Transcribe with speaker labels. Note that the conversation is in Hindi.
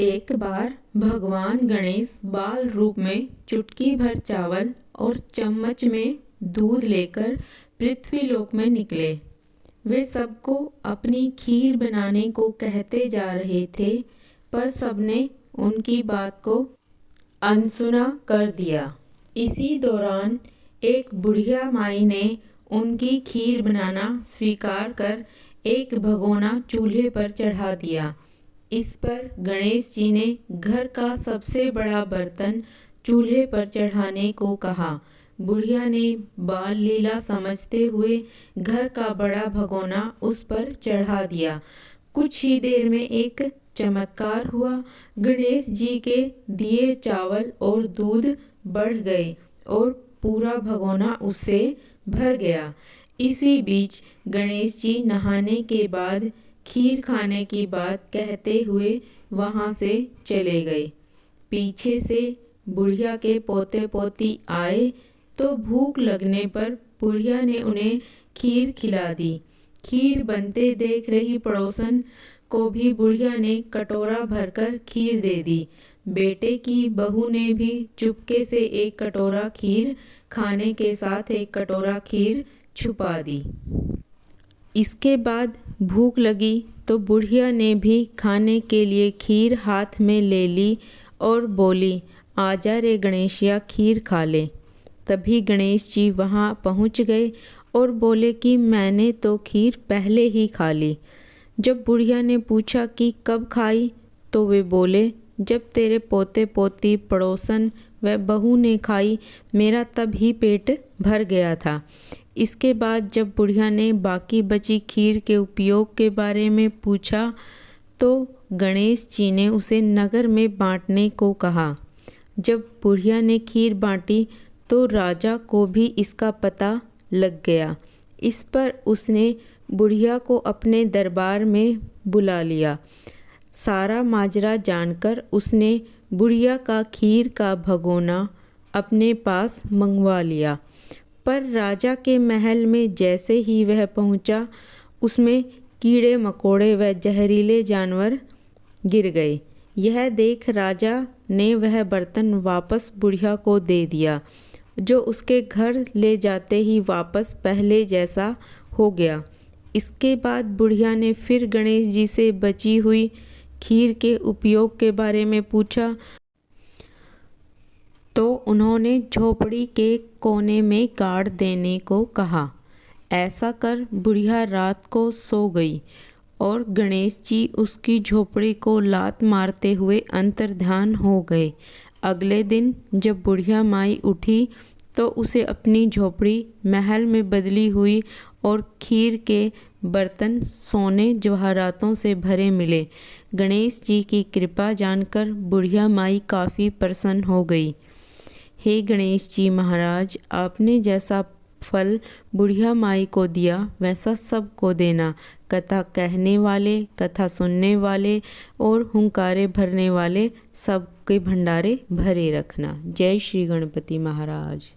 Speaker 1: एक बार भगवान गणेश बाल रूप में चुटकी भर चावल और चम्मच में दूध लेकर पृथ्वीलोक में निकले। वे सबको अपनी खीर बनाने को कहते जा रहे थे, पर सबने उनकी बात को अनसुना कर दिया। इसी दौरान एक बुढ़िया माई ने उनकी खीर बनाना स्वीकार कर एक भगोना चूल्हे पर चढ़ा दिया। इस पर गणेश जी ने घर का सबसे बड़ा बर्तन चूल्हे पर चढ़ाने को कहा। बुढ़िया ने बाल लीला समझते हुए घर का बड़ा भगोना उस पर चढ़ा दिया। कुछ ही देर में एक चमत्कार हुआ। गणेश जी के दिए चावल और दूध बढ़ गए और पूरा भगोना उससे भर गया। इसी बीच गणेश जी नहाने के बाद खीर खाने की बात कहते हुए वहां से चले गए। पीछे से बुढ़िया के पोते पोती आए तो भूख लगने पर बुढ़िया ने उन्हें खीर खिला दी। खीर बनते देख रही पड़ोसन को भी बुढ़िया ने कटोरा भरकर खीर दे दी। बेटे की बहू ने भी चुपके से एक कटोरा खीर खाने के साथ एक कटोरा खीर छुपा दी। इसके बाद भूख लगी तो बुढ़िया ने भी खाने के लिए खीर हाथ में ले ली और बोली, आजा रे गणेशिया, खीर खा ले। तभी गणेश जी वहाँ पहुँच गए और बोले कि मैंने तो खीर पहले ही खा ली। जब बुढ़िया ने पूछा कि कब खाई, तो वे बोले, जब तेरे पोते पोती पड़ोसन व बहू ने खाई, मेरा तब ही पेट भर गया था। इसके बाद जब बुढ़िया ने बाकी बची खीर के उपयोग के बारे में पूछा तो गणेश जी ने उसे नगर में बांटने को कहा। जब बुढ़िया ने खीर बांटी तो राजा को भी इसका पता लग गया। इस पर उसने बुढ़िया को अपने दरबार में बुला लिया। सारा माजरा जानकर उसने बुढ़िया का खीर का भगोना अपने पास मंगवा लिया। पर राजा के महल में जैसे ही वह पहुंचा, उसमें कीड़े मकोड़े व जहरीले जानवर गिर गए। यह देख राजा ने वह बर्तन वापस बुढ़िया को दे दिया, जो उसके घर ले जाते ही वापस पहले जैसा हो गया। इसके बाद बुढ़िया ने फिर गणेश जी से बची हुई खीर के उपयोग के बारे में पूछा तो उन्होंने झोपड़ी के कोने में गाड़ देने को कहा। ऐसा कर बुढ़िया रात को सो गई और गणेश जी उसकी झोपड़ी को लात मारते हुए अंतर्ध्यान हो गए। अगले दिन जब बुढ़िया माई उठी तो उसे अपनी झोपड़ी महल में बदली हुई और खीर के बर्तन सोने जवाहरातों से भरे मिले। गणेश जी की कृपा जानकर बुढ़िया माई काफ़ी प्रसन्न हो गई। हे गणेश जी महाराज, आपने जैसा फल बुढ़िया माई को दिया वैसा सबको देना। कथा कहने वाले, कथा सुनने वाले और हुंकारे भरने वाले सबके भंडारे भरे रखना। जय श्री गणपति महाराज।